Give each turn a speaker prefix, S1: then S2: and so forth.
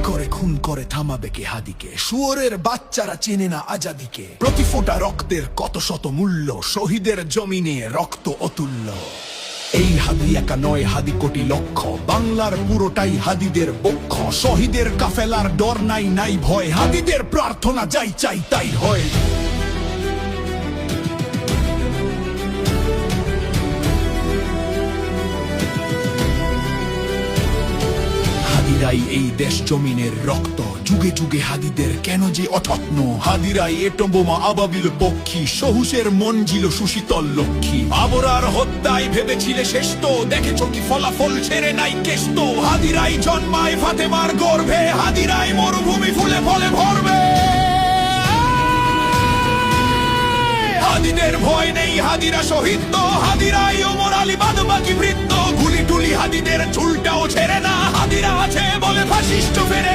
S1: করে খুন করে থামাবে কে হাদিকে? শুয়োরের বাচ্চারা চেনে না আজাদিকে। প্রতি ফোঁটা রক্তের কত শত মূল্য, শহীদের জমিনে রক্ত অতুল্য। এই হাদি একা নয়, হাদি কোটি লক্ষ, বাংলার পুরোটাই হাদিদের বক্ষ। শহীদের কাফেলার ডর নাই, নাই ভয়, হাদিদের প্রার্থনা যাই চাই তাই হয়। হাদিরাই এই দেশ জমিনের রক্ত, যুগে যুগে হাদিদের কেন যে অযত্ন। হাদিরাই এটম বোমা আবাবিল পক্ষী, সহুসের মঞ্জিল সুশীতল লক্ষ্মী। আবরার হত্যায় ভেবেছিলে শেষ তো, দেখেছ কি ফলাফল ছেড়ে নাই কেষ্ট। হাদিরাই জন্মায় ফাতেমার গর্ভে, হাদিরাই মরুভূমি ফুলে ফলে ভরবে। হাদিদের ভয় নেই, হাদিরা শহীদ তো, হাদিরাই ওমর আলী বাদবাকি বৃত্ত। গুলি টুলি হাদিদের চুলটাও ছেড়ে না, হাদিরা আছে বলে ফাশিস্ট ফেরে